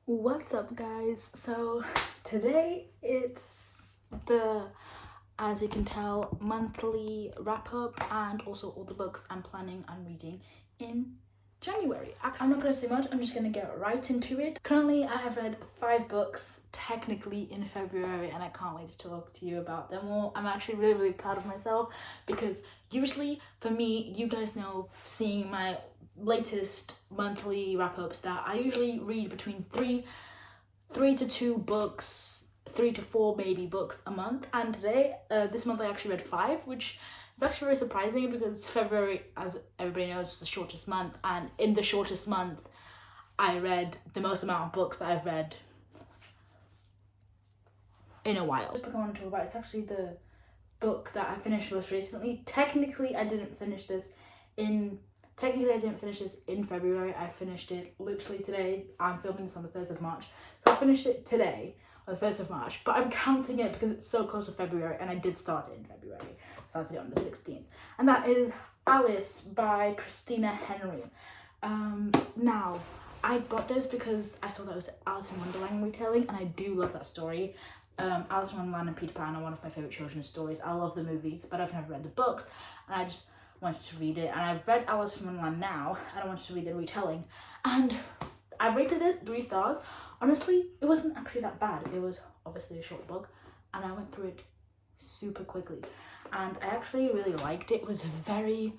What's up, guys? So today it's the, as you can tell, monthly wrap up and also all the books I'm planning on reading in January. I'm not gonna say much, I'm just gonna get right into it. Currently I have read 5 books technically in February and I can't wait to talk to you about them all. I'm actually really proud of myself because usually for me, you guys know, seeing my latest monthly wrap-ups, that I usually read between three to 2 books, 3 to 4 maybe books a month, and today this month I actually read 5, which is actually very surprising because February, as everybody knows, is the shortest month, and in the shortest month I read the most amount of books that I've read in a while. The book I want to talk about, it's actually the book that I finished most recently. Technically I didn't finish this in February. I finished it literally today. I'm filming this on the 1st of March. So I finished it today, on the 1st of March. But I'm counting it because it's so close to February and I did start it in February. Started it on the 16th. And that is Alice by Christina Henry. Now, I got this because I saw that it was Alice in Wonderland retelling, and I do love that story. Alice in Wonderland and Peter Pan are one of my favourite children's stories. I love the movies, but I've never read the books, and I just wanted to read it. And I've read Alice in Wonderland now, and I wanted to read the retelling. And I rated it 3 stars. Honestly, it wasn't actually that bad. It was obviously a short book, and I went through it super quickly. And I actually really liked it. It was very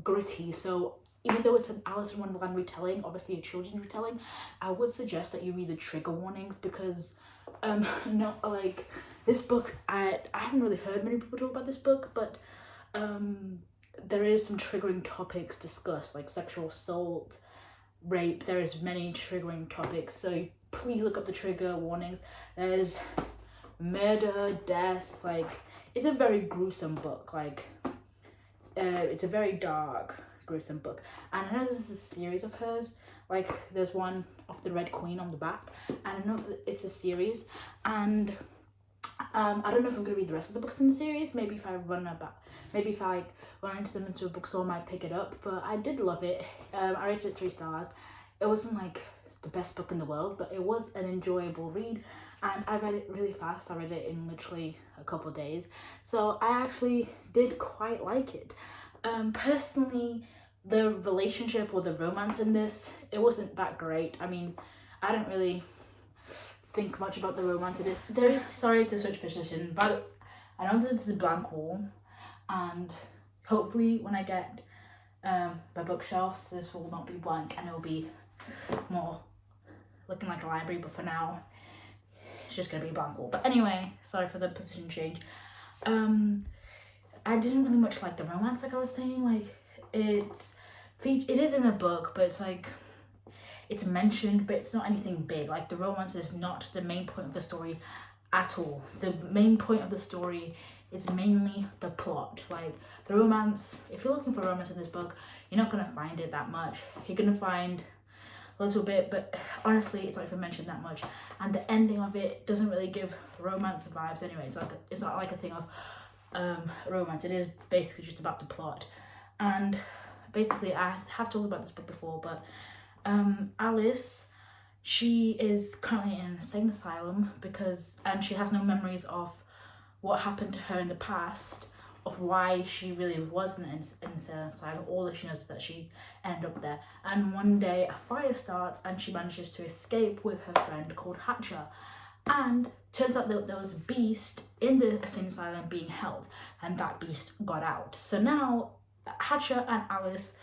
gritty. So even though it's an Alice in Wonderland retelling, obviously a children's retelling, I would suggest that you read the trigger warnings because no, like, this book, I haven't really heard many people talk about this book, but there is some triggering topics discussed, like sexual assault, rape. There is many triggering topics, so please look up the trigger warnings. There's murder, death, like, it's a very gruesome book. Like, it's a very dark, gruesome book. And I know this is a series of hers, like there's one of the Red Queen on the back, and I know that it's a series, and I don't know if I'm gonna read the rest of the books in the series. Maybe if I run into them into a bookstore, I might pick it up. But I did love it. I rated it 3 stars. It wasn't like the best book in the world, but it was an enjoyable read, and I read it really fast. I read it in literally a couple of days, so I actually did quite like it. Personally, the relationship or the romance in this, it wasn't that great. I mean, I don't really think much about the romance. It is, there is, sorry to switch position, but I know that this is a blank wall, and hopefully when I get my bookshelves, this will not be blank and it'll be more looking like a library, but for now it's just gonna be a blank wall. But anyway, sorry for the position change. I didn't really much like the romance, like I was saying. Like, it is in the book, but it's like, it's mentioned, but it's not anything big. Like, the romance is not the main point of the story at all. The main point of the story is mainly the plot. Like, the romance, if you're looking for romance in this book, you're not gonna find it that much. You're gonna find a little bit, but honestly, it's not even mentioned that much. And the ending of it doesn't really give romance vibes anyway. It's not like a thing of romance. It is basically just about the plot. And basically, I have talked about this book before, but Alice, she is currently in an insane asylum and she has no memories of what happened to her in the past, of why she really was in an insane asylum. All that she knows is that she ended up there. And one day a fire starts and she manages to escape with her friend called Hatcher. And turns out that there was a beast in the insane asylum being held, and that beast got out. So now Hatcher and Alice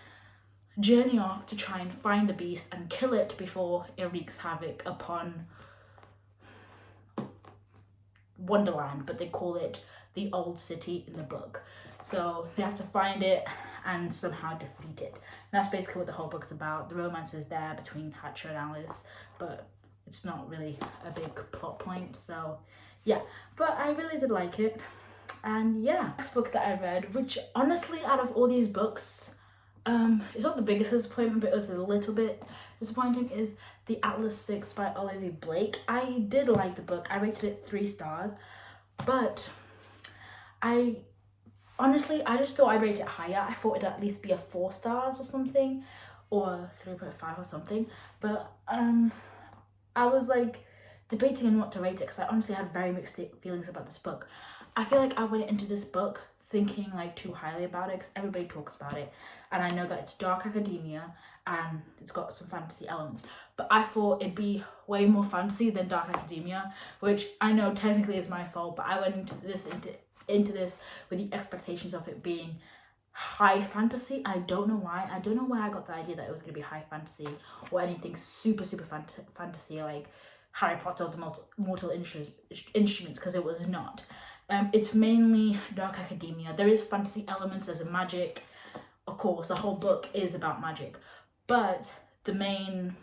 journey off to try and find the beast and kill it before it wreaks havoc upon Wonderland, but they call it the Old City in the book. So they have to find it and somehow defeat it. And that's basically what the whole book's about. The romance is there between Hatcher and Alice, but it's not really a big plot point. So yeah, but I really did like it. And yeah, next book that I read, which honestly out of all these books, it's not the biggest disappointment, but it was a little bit disappointing, is The Atlas 6 by Olivia Blake. I did like the book. I rated it 3 stars, but I just thought I'd rate it higher. I thought it'd at least be a 4 stars or something, or 3.5 or something. But I was like debating on what to rate it because I honestly had very mixed feelings about this book. I feel like I went into this book thinking like too highly about it because everybody talks about it, and I know that it's dark academia and it's got some fantasy elements, but I thought it'd be way more fantasy than dark academia, which I know technically is my fault, but I went into this with the expectations of it being high fantasy. I don't know why. I don't know where I got the idea that it was going to be high fantasy or anything super fantasy like Harry Potter or the Mortal Instruments, because it was not. It's mainly dark academia. There is fantasy elements, there's a magic. Of course, the whole book is about magic, but the main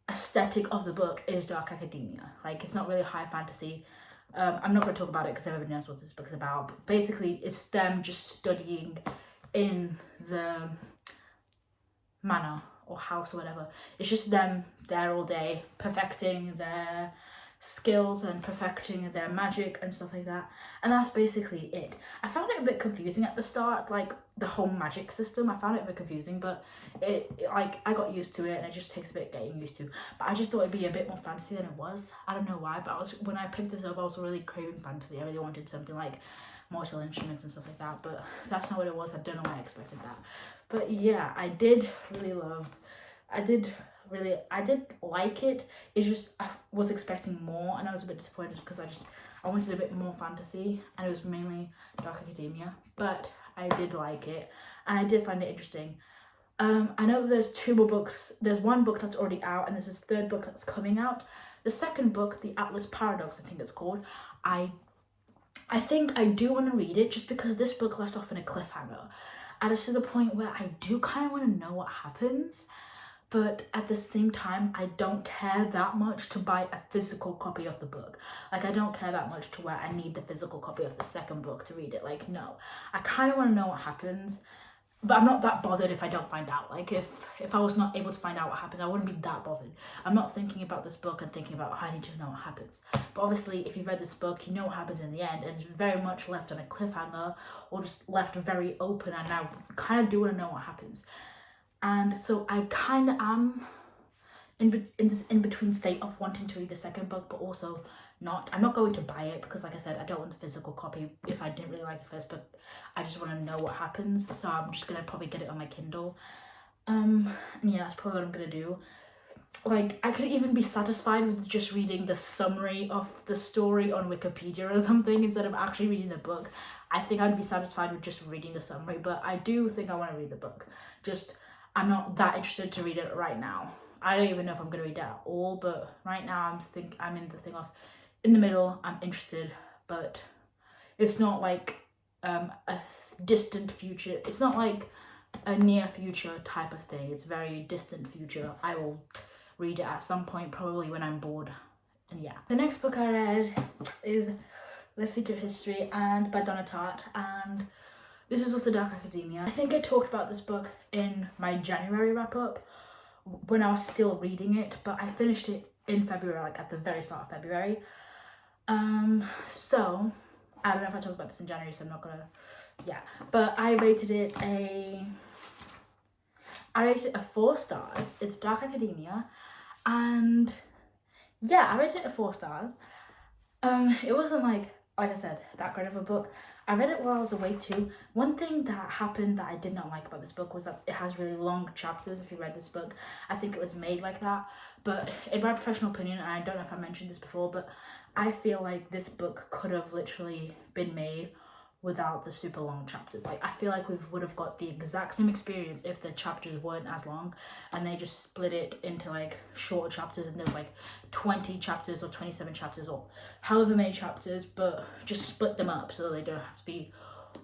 aesthetic of the book is dark academia. Like, it's not really high fantasy. I'm not going to talk about it because everybody knows what this book's about. But basically, it's them just studying in the manor or house or whatever. It's just them there all day, perfecting their skills and perfecting their magic and stuff like that, and that's basically it. I found it a bit confusing at the start, like the whole magic system. I found it a bit confusing, but it like I got used to it, and it just takes a bit getting used to. But I just thought it'd be a bit more fantasy than it was. I don't know why, but when I picked this up, I was really craving fantasy. I really wanted something like Mortal Instruments and stuff like that, but that's not what it was. I don't know why I expected that. But yeah, I did like it. It's just I was expecting more, and I was a bit disappointed because I wanted a bit more fantasy, and it was mainly dark academia. But I did like it, and I did find it interesting. I know there's 2 more books. There's one book that's already out, and there's this 3rd book that's coming out. The 2nd book, The Atlas Paradox, I think it's called. I think I do want to read it just because this book left off in a cliffhanger, and it's to the point where I do kind of want to know what happens. But at the same time, I don't care that much to buy a physical copy of the book. Like, I don't care that much to where I need the physical copy of the 2nd book to read it. Like, no. I kind of want to know what happens, but I'm not that bothered if I don't find out. Like, if I was not able to find out what happens, I wouldn't be that bothered. I'm not thinking about this book and thinking about, I need to know what happens. But obviously, if you've read this book, you know what happens in the end, and it's very much left on a cliffhanger or just left very open, and I kind of do want to know what happens. And so I kind of am in this in-between state of wanting to read the 2nd book, but also not. I'm not going to buy it because, like I said, I don't want the physical copy if I didn't really like the 1st book. I just want to know what happens, so I'm just going to probably get it on my Kindle. And yeah, that's probably what I'm going to do. Like, I could even be satisfied with just reading the summary of the story on Wikipedia or something instead of actually reading the book. I think I'd be satisfied with just reading the summary, but I do think I want to read the book. I'm not that interested to read it right now. I don't even know if I'm going to read it at all, but right now I'm in the thing of, in the middle, I'm interested, but it's not like a distant future. It's not like a near future type of thing. It's very distant future. I will read it at some point, probably when I'm bored. And yeah. The next book I read is The Secret History and by Donna Tartt, and this is also dark academia. I think I talked about this book in my January wrap-up when I was still reading it, but I finished it in February, like at the very start of February. So I don't know if I talked about this in January, so I'm not gonna, yeah. But I rated it a 4 stars. It's dark academia, and yeah, I rated it a 4 stars. It wasn't like I said, that great of a book. I read it while I was away too. One thing that happened that I did not like about this book was that it has really long chapters. If you read this book, I think it was made like that. But in my professional opinion, and I don't know if I mentioned this before, but I feel like this book could have literally been made without the super long chapters. Like, I feel like we would have got the exact same experience if the chapters weren't as long and they just split it into like shorter chapters, and there's like 20 chapters or 27 chapters or however many chapters, but just split them up so they don't have to be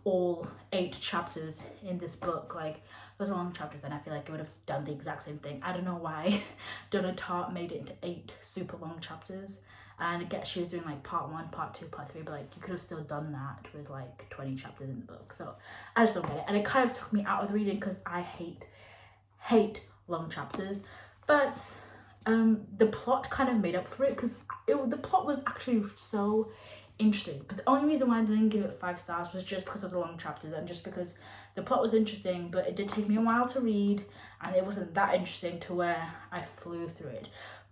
all 8 chapters in this book. Like, those are long chapters, and I feel like it would have done the exact same thing. I don't know why Donna Tartt made it into 8 super long chapters. And I guess she was doing like part 1, part 2, part 3, but like you could have still done that with like 20 chapters in the book. So I just don't get it. And it kind of took me out of the reading because I hate long chapters. But the plot kind of made up for it because the plot was actually so interesting. But the only reason why I didn't give it 5 stars was just because of the long chapters and just because the plot was interesting, but it did take me a while to read and it wasn't that interesting to where I flew through it.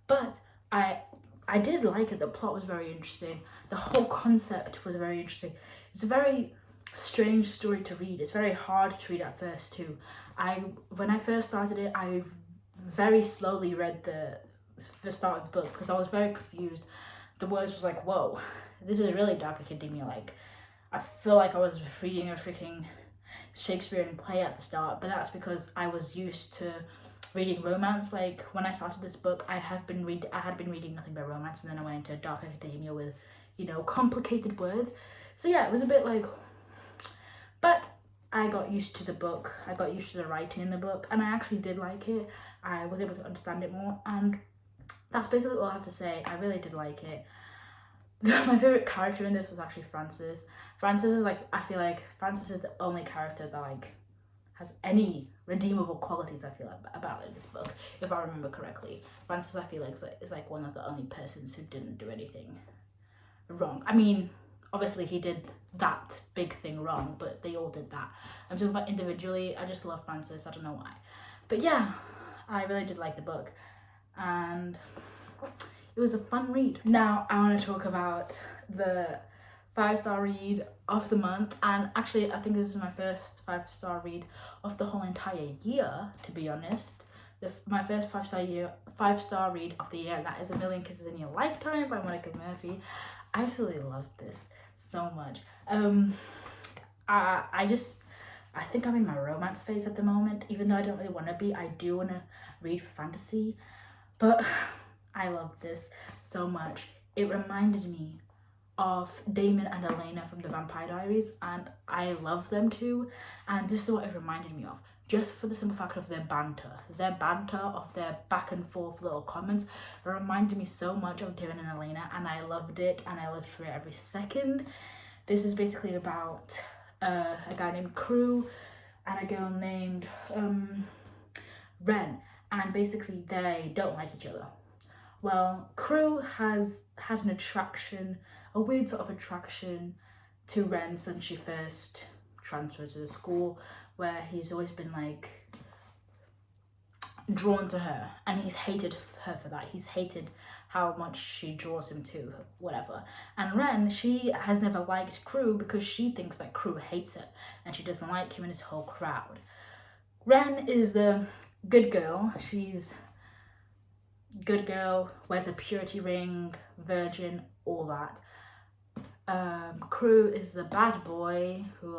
but I did like it. The plot was very interesting. The whole concept was very interesting. It's a very strange story to read. It's very hard to read at first too. When I first started it, I very slowly read the start of the book because I was very confused. The words was like, whoa, this is really dark academia. Like, I feel like I was reading a freaking Shakespearean play at the start, but that's because I was used to reading romance. Like, when I started this book, I had been reading nothing but romance, and then I went into dark academia with, complicated words. So yeah, it was a bit like, but I got used to the book. I got used to the writing in the book, and I actually did like it. I was able to understand it more, and that's basically all I have to say. I really did like it. My favorite character in this was actually Francis. Francis is I feel like Francis is the only character that has any redeemable qualities, I feel about in this book, if I remember correctly. Francis, I feel like is one of the only persons who didn't do anything wrong. I mean, obviously he did that big thing wrong, but they all did that. I'm talking about individually. I just love Francis. I don't know why, but yeah, I really did like the book, and it was a fun read. Now I want to talk about the 5-star read of the month, and actually I think this is my first 5-star read of the whole entire year, to be honest. My first 5-star read of the year, that is A Million Kisses in Your Lifetime by Monica Murphy. I absolutely loved this so much. I think I'm in my romance phase at the moment, even though I don't really want to be. I do want to read fantasy, but I love this so much. It reminded me of Damon and Elena from the Vampire Diaries, and I love them too, and this is what it reminded me of, just for the simple fact of their banter of their back and forth little comments. It reminded me so much of Damon and Elena, and I loved it, and I lived for it every second. This is basically about a guy named Crew and a girl named Ren, and basically they don't like each other. Well, Crew has had a weird sort of attraction to Ren since she first transferred to the school, where he's always been drawn to her, and he's hated her for that. He's hated how much she draws him to, whatever. And Ren, she has never liked Crew because she thinks that Crew hates her, and she doesn't like him and his whole crowd. Ren is the good girl. She's good girl, wears a purity ring, virgin, all that. Crew is the bad boy who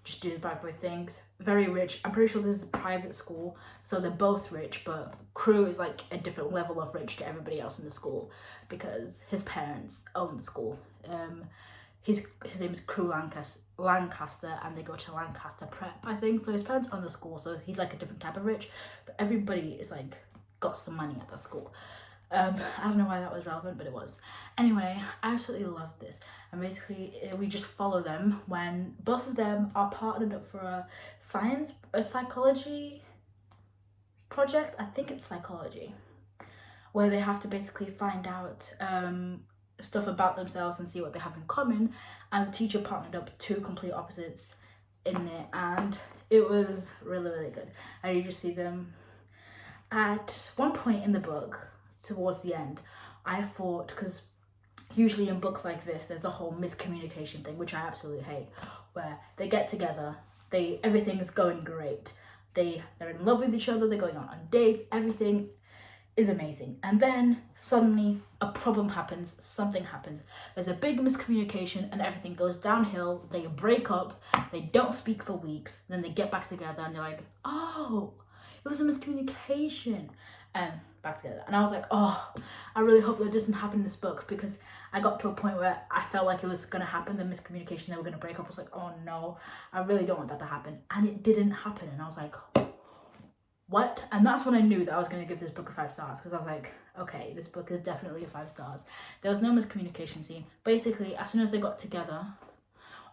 just do bad boy things. Very rich. I'm pretty sure this is a private school, so they're both rich, but Crew is a different level of rich to everybody else in the school because his parents own the school. His name is Crew Lancaster, and they go to Lancaster Prep, I think. So his parents own the school, so he's a different type of rich, but everybody is got some money at the school. I don't know why that was relevant, but it was. Anyway, I absolutely loved this, and basically we just follow them when both of them are partnered up for a psychology project. I think it's psychology, where they have to basically find out stuff about themselves and see what they have in common, and the teacher partnered up two complete opposites in it, and it was really, really good. And you just see them at one point in the book, towards the end, I thought, because usually in books like this there's a whole miscommunication thing, which I absolutely hate, where they get together, everything's going great, they're in love with each other, they're going on dates, everything is amazing, and then suddenly a problem happens, something happens, there's a big miscommunication, and everything goes downhill. They break up, they don't speak for weeks, then they get back together, and they're like, oh, it was a miscommunication, and back together. And I was like, oh, I really hope that doesn't happen in this book, because I got to a point where I felt like it was going to happen, the miscommunication, they were going to break up. I was like, oh no, I really don't want that to happen. And it didn't happen, and I was like, what? And that's when I knew that I was going to give this book a 5 stars, because I was like, okay, this book is definitely a 5 stars. There was no miscommunication scene. Basically, as soon as they got together,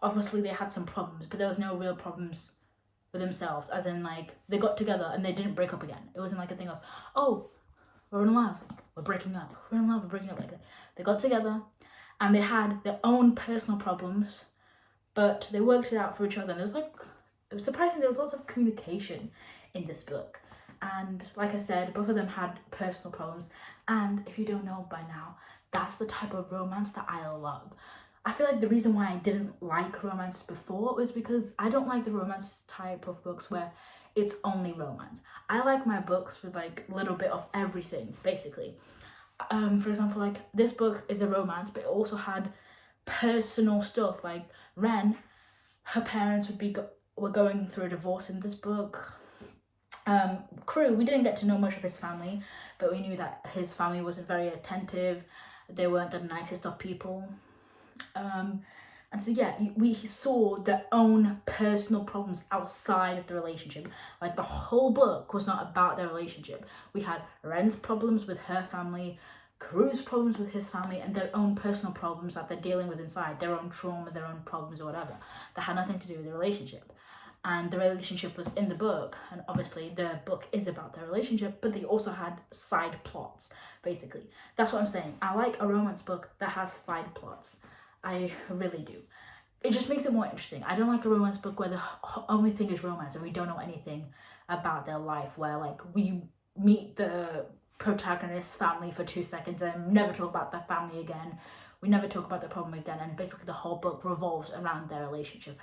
obviously they had some problems, but there was no real problems with themselves, as in they got together and they didn't break up again. It wasn't a thing of, oh, we're in love, we're breaking up, we're in love, we're breaking up. They got together and they had their own personal problems, but they worked it out for each other. And it was surprising, there was lots of communication in this book. And like I said, both of them had personal problems. And if you don't know by now, that's the type of romance that I love. I feel like the reason why I didn't like romance before was because I don't like the romance type of books where it's only romance. I like my books with like a little bit of everything, basically. For example, like this book is a romance, but it also had personal stuff. Like Ren, her parents were going through a divorce in this book. Crew, we didn't get to know much of his family, but we knew that his family wasn't very attentive. They weren't the nicest of people. And so yeah, we saw their own personal problems outside of the relationship. Like the whole book was not about their relationship. We had Ren's problems with her family, Crew's problems with his family, and their own personal problems that they're dealing with inside, their own trauma, their own problems or whatever, that had nothing to do with the relationship. And the relationship was in the book, and obviously the book is about their relationship, but they also had side plots, basically. That's what I'm saying. I like a romance book that has side plots. I really do. It just makes it more interesting. I don't like a romance book where the only thing is romance and we don't know anything about their life, where like we meet the protagonist's family for 2 seconds and never talk about their family again. We never talk about their problem again, and basically the whole book revolves around their relationship.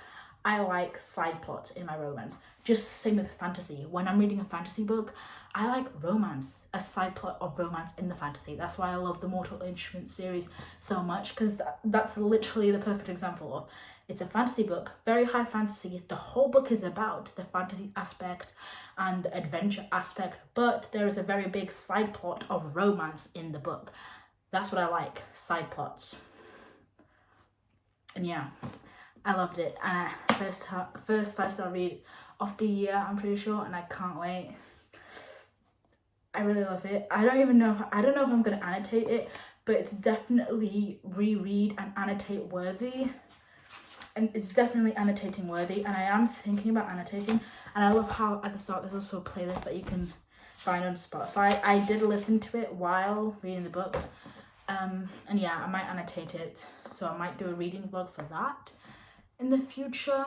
I like side plots in my romance. Just same with fantasy. When I'm reading a fantasy book, I like romance, a side plot of romance in the fantasy. That's why I love the Mortal Instruments series so much, because that's literally the perfect example of, it's a fantasy book, very high fantasy. The whole book is about the fantasy aspect and the adventure aspect, but there is a very big side plot of romance in the book. That's what I like, side plots. And yeah, I loved it. And first 5-star read of the year, I'm pretty sure, and I can't wait. I really love it. I don't know if I'm gonna annotate it, but it's definitely reread and annotate worthy. And it's definitely annotating worthy, and I am thinking about annotating. And I love how at the start there's also a playlist that you can find on Spotify. I did listen to it while reading the book. And yeah, I might annotate it, so I might do a reading vlog for that in the future.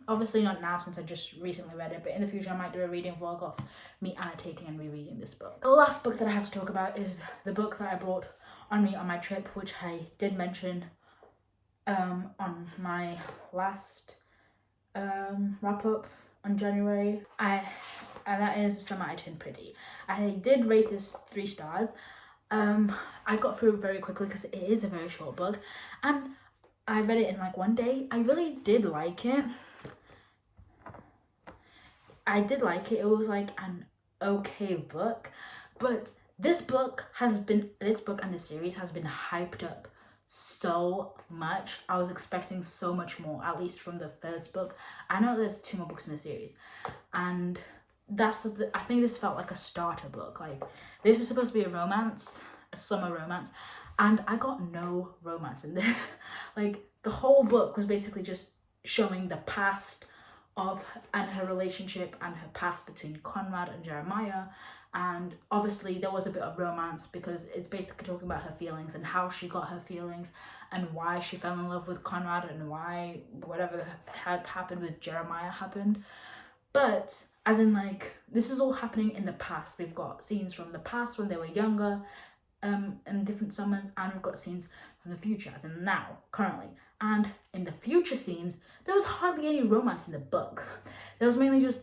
Obviously not now since I just recently read it, but in the future I might do a reading vlog of me annotating and rereading this book. The last book that I have to talk about is the book that I brought on me on my trip, which I did mention on my last wrap up on January. And that is Summer I Turned Pretty. I did rate this 3 stars. I got through it very quickly because it is a very short book, and I read it in like one day. I really did like it. It was like an okay book, but this book and this series has been hyped up so much. I was expecting so much more, at least from the first book. I know there's 2 more books in the series, and I think this felt like a starter book. Like, this is supposed to be a romance, a summer romance, and I got no romance in this. Like, the whole book was basically just showing the past and her relationship and her past between Conrad and Jeremiah. And obviously there was a bit of romance because it's basically talking about her feelings and how she got her feelings and why she fell in love with Conrad and why whatever the heck happened with Jeremiah happened. But as in, like, this is all happening in the past. We've got scenes from the past when they were younger, in different summers, and we've got scenes from the future, as in now, currently. And in the future scenes, there was hardly any romance in the book. There was mainly just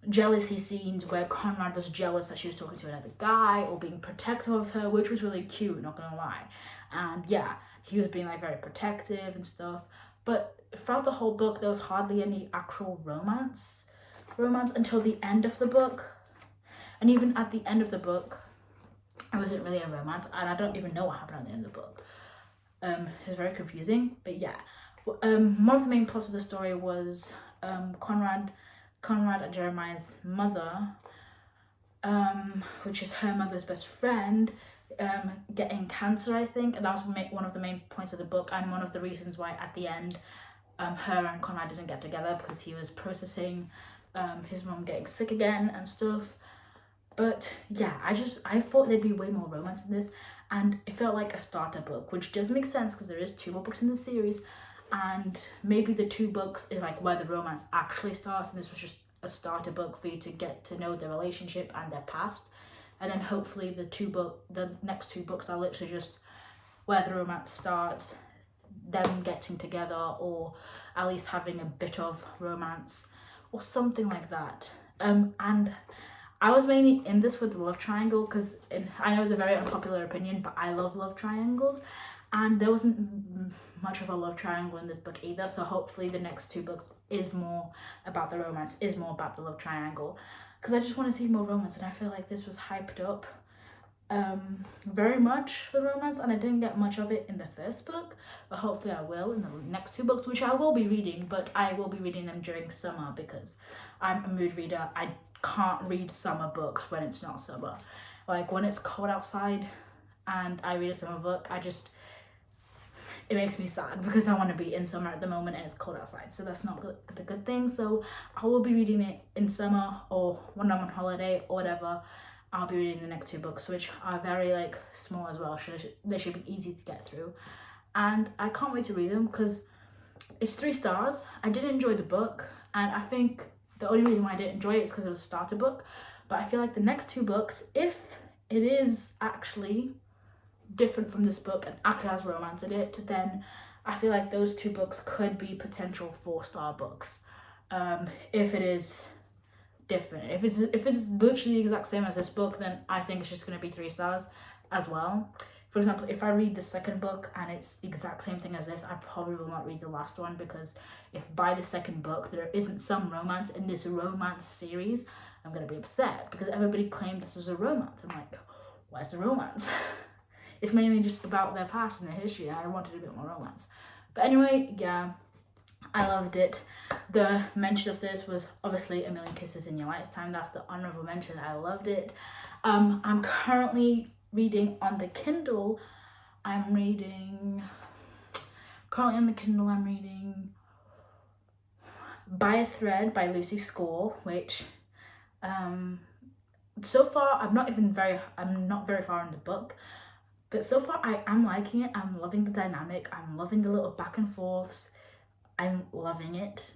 jealousy scenes where Conrad was jealous that she was talking to another guy or being protective of her, which was really cute, not gonna lie. And yeah, he was being like very protective and stuff. But throughout the whole book, there was hardly any actual romance until the end of the book. And even at the end of the book, it wasn't really a romance, and I don't even know what happened at the end of the book. It was very confusing, but yeah. One of the main plots of the story was Conrad and Jeremiah's mother, which is her mother's best friend, getting cancer, I think, and that was one of the main points of the book, and one of the reasons why at the end her and Conrad didn't get together, because he was processing his mom getting sick again and stuff. But yeah, I thought there'd be way more romance in this, and it felt like a starter book, which does make sense because there is 2 more books in the series, and maybe the 2 books is like where the romance actually starts, and this was just a starter book for you to get to know their relationship and their past. And then hopefully the next two books are literally just where the romance starts, them getting together, or at least having a bit of romance or something like that. And I was mainly in this for the love triangle, because I know it's a very unpopular opinion, but I love love triangles, and there wasn't much of a love triangle in this book either. So hopefully the next two books is more about the romance, is more about the love triangle, because I just want to see more romance, and I feel like this was hyped up very much for romance, and I didn't get much of it in the first book, but hopefully I will in the next two books, which I will be reading, but I will be reading them during summer because I'm a mood reader. I can't read summer books when it's not summer. Like when it's cold outside and I read a summer book, it makes me sad because I want to be in summer at the moment and it's cold outside, so that's not the good thing. So I will be reading it in summer, or when I'm on holiday or whatever. I'll be reading the next two books, which are very like small as well. They should be easy to get through, and I can't wait to read them because it's 3 stars. I did enjoy the book, and I think the only reason why I didn't enjoy it is because it was a starter book. But I feel like the next two books, if it is actually different from this book and actually has romance in it, then I feel like those two books could be potential 4-star books. If it is different, if it's literally the exact same as this book, then I think it's just going to be 3 stars as well. For example, if I read the second book and it's the exact same thing as this, I probably will not read the last one, because if by the second book there isn't some romance in this romance series, I'm going to be upset, because everybody claimed this was a romance. I'm like, where's the romance? It's mainly just about their past and their history, and I wanted a bit more romance. But anyway, yeah, I loved it. The mention of this was obviously A Million Kisses in Your Lifetime. That's the honorable mention. I loved it. I'm currently reading on the Kindle. I'm reading By a Thread by Lucy Score, which so far I'm not very far in the book, but so far I am liking it. I'm loving the dynamic. I'm loving the little back and forths. I'm loving it.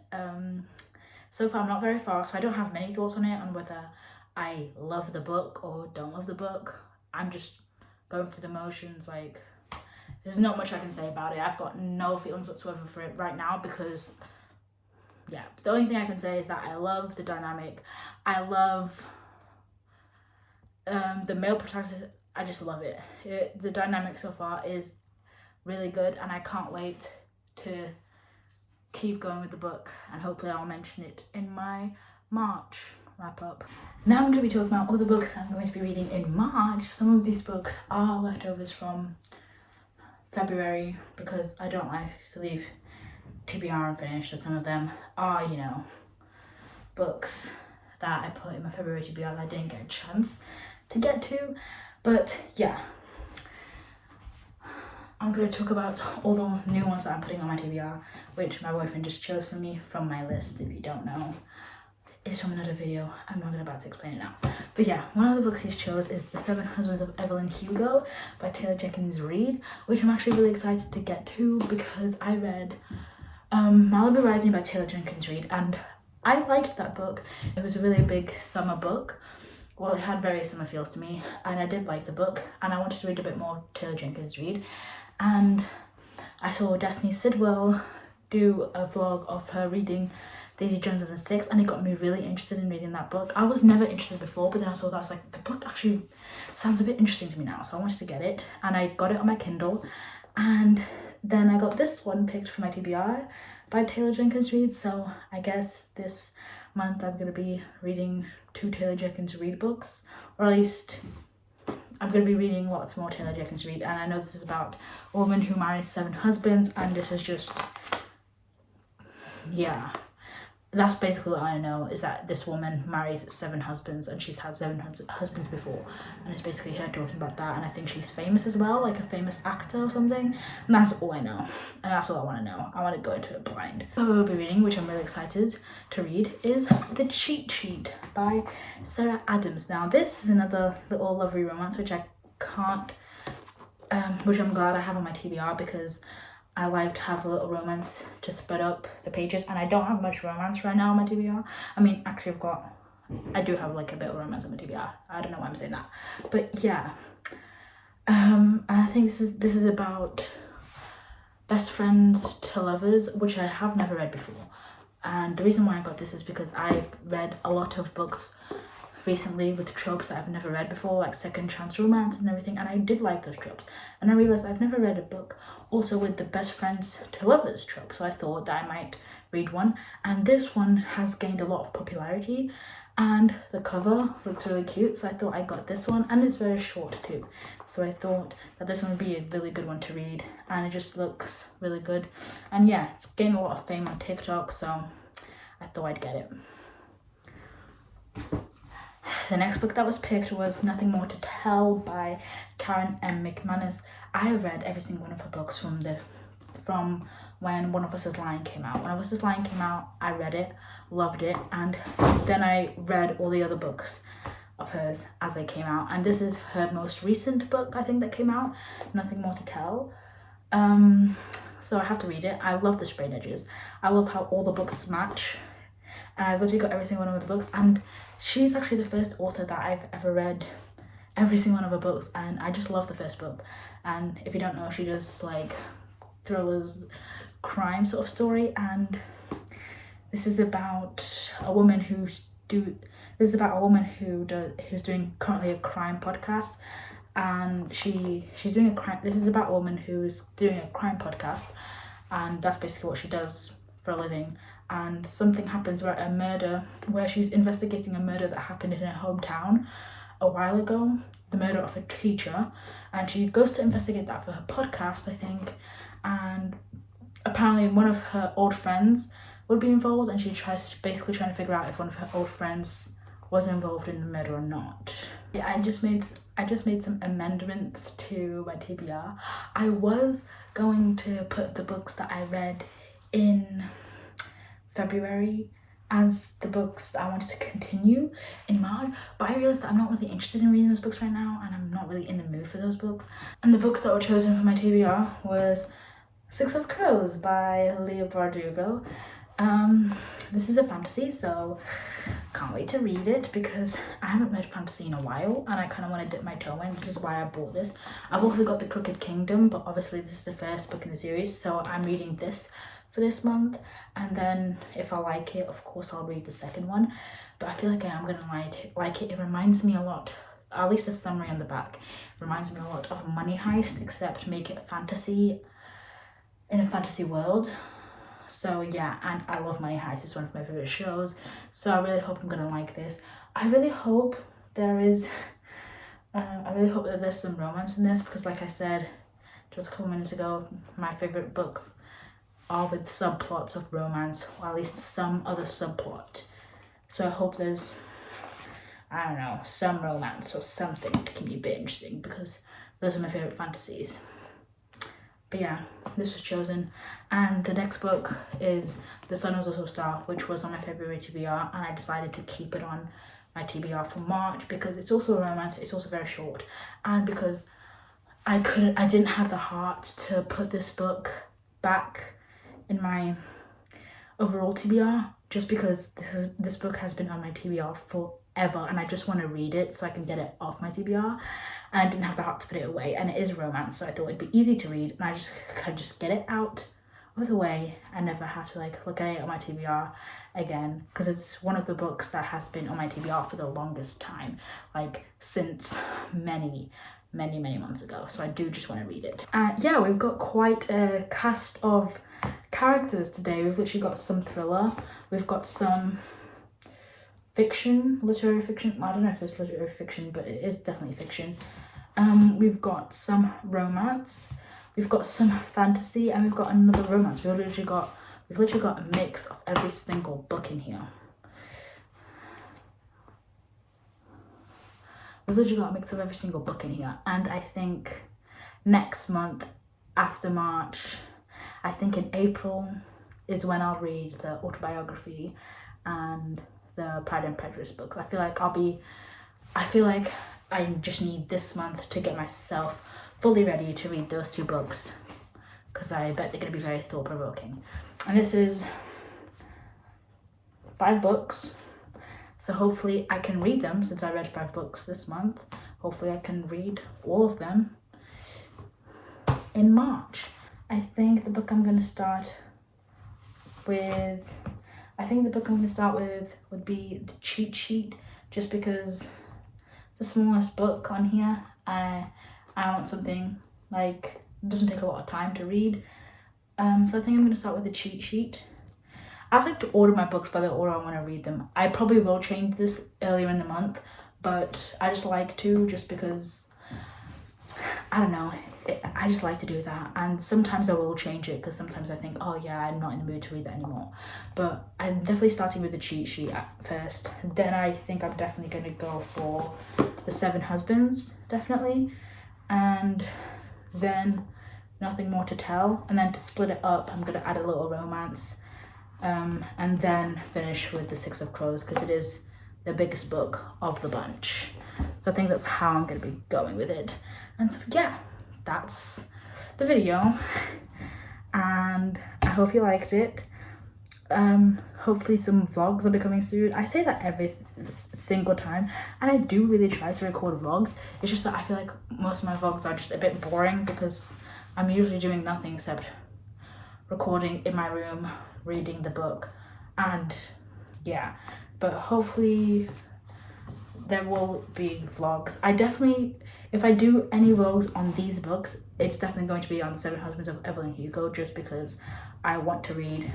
So far I'm not very far, so I don't have many thoughts on it, on whether I love the book or don't love the book. I'm just going through the motions. Like, there's not much I can say about it. I've got no feelings whatsoever for it right now, because yeah, the only thing I can say is that I love the dynamic. I love the male protagonist. I just love it. The dynamic so far is really good, and I can't wait to keep going with the book, and hopefully I'll mention it in my March wrap up. Now I'm going to be talking about other books that I'm going to be reading in March. Some of these books are leftovers from February, because I don't like to leave TBR unfinished, and some of them are, you know, books that I put in my February TBR that I didn't get a chance to get to. But yeah, I'm going to talk about all the new ones that I'm putting on my TBR, which my boyfriend just chose for me from my list. If you don't know, it's from another video. I'm not about to explain it now. But yeah, one of the books he's chose is The 7 Husbands of Evelyn Hugo by Taylor Jenkins Reid, which I'm actually really excited to get to, because I read Malibu Rising by Taylor Jenkins Reid, and I liked that book. It was a really big summer book. Well, it had very summer feels to me, and I did like the book, and I wanted to read a bit more Taylor Jenkins Reid. And I saw Destiny Sidwell do a vlog of her reading Daisy Jones and the Six, and it got me really interested in reading that book. I was never interested before, but then I saw that, I was like, the book actually sounds a bit interesting to me now, so I wanted to get it, and I got it on my Kindle. And then I got this one picked for my TBR by Taylor Jenkins Reid, so I guess this month I'm going to be reading 2 Taylor Jenkins Reid books, or at least I'm going to be reading lots more Taylor Jenkins Reid. And I know this is about a woman who marries 7 husbands, and this is just, yeah, that's basically all I know, is that this woman marries 7 husbands, and she's had 7 husbands before, and it's basically her talking about that. And I think she's famous as well, like a famous actor or something, and that's all I know, and that's all I want to know. I want to go into it blind. What I will be reading, which I'm really excited to read, is The Cheat Sheet by Sarah Adams. Now this is another little lovely romance, which I can't which I'm glad I have on my TBR, because I like to have a little romance to spread up the pages, and I don't have much romance right now on my TBR. I mean, actually I do have like a bit of romance on my TBR. I don't know why I'm saying that, but yeah. I think this is about best friends to lovers, which I have never read before. And the reason why I got this is because I've read a lot of books recently with tropes that I've never read before, like second chance romance and everything, and I did like those tropes. And I realized I've never read a book also with the best friends to lovers trope, so I thought that I might read one. And this one has gained a lot of popularity, and the cover looks really cute, so I thought I got this one, and it's very short too, so I thought that this one would be a really good one to read, and it just looks really good. And yeah, it's gained a lot of fame on TikTok, so I thought I'd get it. The next book that was picked was Nothing More to Tell by Karen M. McManus. I have read every single one of her books from when One of Us is Lying came out. One of Us is Lying came out, I read it, loved it, and then I read all the other books of hers as they came out. And this is her most recent book, I think, that came out, Nothing More to Tell. So I have to read it. I love the sprayed edges. I love how all the books match. And I've literally got every single one of the books. And she's actually the first author that I've ever read every single one of her books. And I just love the first book. And if you don't know, she does like thrillers, crime sort of story. And this is about a woman who's doing currently a crime podcast. And she's doing a crime. This is about a woman who's doing a crime podcast, and that's basically what she does for a living. And something happens where she's investigating a murder that happened in her hometown a while ago, the murder of a teacher, and she goes to investigate that for her podcast, I think. And apparently one of her old friends would be involved, and she tries to figure out if one of her old friends was involved in the murder or not. Yeah, I just made some amendments to my TBR. I was going to put the books that I read in February as the books that I wanted to continue in March, but I realized that I'm not really interested in reading those books right now, and I'm not really in the mood for those books. And the books that were chosen for my TBR was Six of Crows by Leah Bardugo. This is a fantasy, so can't wait to read it because I haven't read fantasy in a while and I kind of want to dip my toe in, which is why I bought this. I've also got The Crooked Kingdom, but obviously this is the first book in the series, so I'm reading this for this month, and then if I like it, of course I'll read the second one. But I feel like I am gonna like it. It reminds me a lot, at least the summary on the back reminds me a lot of Money Heist, except make it fantasy in a fantasy world. So yeah, and I love Money Heist. It's one of my favorite shows, so I really hope I'm gonna like this. I really hope that there's some romance in this, because like I said just a couple minutes ago, my favorite books are with subplots of romance, or at least some other subplot. So I hope there's, I don't know, some romance or something to keep me a bit interesting, because those are my favorite fantasies. But yeah, this was chosen. And the next book is The Sun Was Also a Star, which was on my February TBR, and I decided to keep it on my TBR for March because it's also a romance, it's also very short, and because I didn't have the heart to put this book back in my overall TBR, just because this book has been on my TBR forever, and I just want to read it so I can get it off my TBR. And I didn't have the heart to put it away, and it is romance, so I thought it'd be easy to read, and I just could just get it out of the way and never have to like look at it on my TBR again, because it's one of the books that has been on my TBR for the longest time, like since many months ago. So I do just want to read it. Yeah, we've got quite a cast of characters today. We've literally got some thriller, we've got some fiction, literary fiction. I don't know if it's literary fiction, but it is definitely fiction. We've got some romance, we've got some fantasy, and we've got another romance. We've literally got a mix of every single book in here. We've literally got a mix of every single book in here. And I think next month, after March, I think in April is when I'll read the autobiography and the Pride and Prejudice books. I feel like I just need this month to get myself fully ready to read those two books, because I bet they're going to be very thought-provoking. And this is 5 books, so hopefully I can read them. Since I read 5 books this month, hopefully I can read all of them in March. I think the book I'm going to start with, would be The Cheat Sheet, just because it's the smallest book on here. I want something like, it doesn't take a lot of time to read. So I think I'm going to start with The Cheat Sheet. I like to order my books by the order I want to read them. I probably will change this earlier in the month, but I just like to, just because, I don't know, I just like to do that. And sometimes I will change it, because sometimes I think, oh yeah, I'm not in the mood to read that anymore. But I'm definitely starting with The Cheat Sheet at first. Then I think I'm definitely going to go for The 7 Husbands, definitely. And then Nothing More to Tell. And then to split it up, I'm going to add a little romance. And then finish with The 6 of Crows, because it is the biggest book of the bunch. So I think that's how I'm going to be going with it. And so yeah, that's the video, and I hope you liked it. Hopefully some vlogs will be coming soon. I say that every single time, and I do really try to record vlogs. It's just that I feel like most of my vlogs are just a bit boring, because I'm usually doing nothing except recording in my room, reading the book, and yeah. But hopefully there will be vlogs. I definitely, if I do any vlogs on these books, it's definitely going to be on The 7 Husbands of Evelyn Hugo, just because I want to read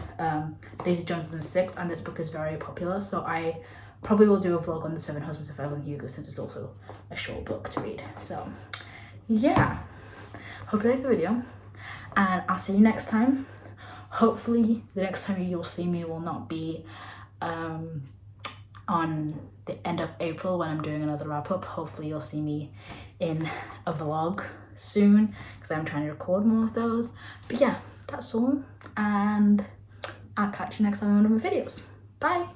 Daisy Jones and the Six, and this book is very popular, so I probably will do a vlog on The 7 Husbands of Evelyn Hugo, since it's also a short book to read. So yeah, hope you liked the video, and I'll see you next time. Hopefully the next time you'll see me will not be on the end of April, when I'm doing another wrap up. Hopefully you'll see me in a vlog soon, because I'm trying to record more of those. But yeah, that's all, and I'll catch you next time on one of my videos. Bye.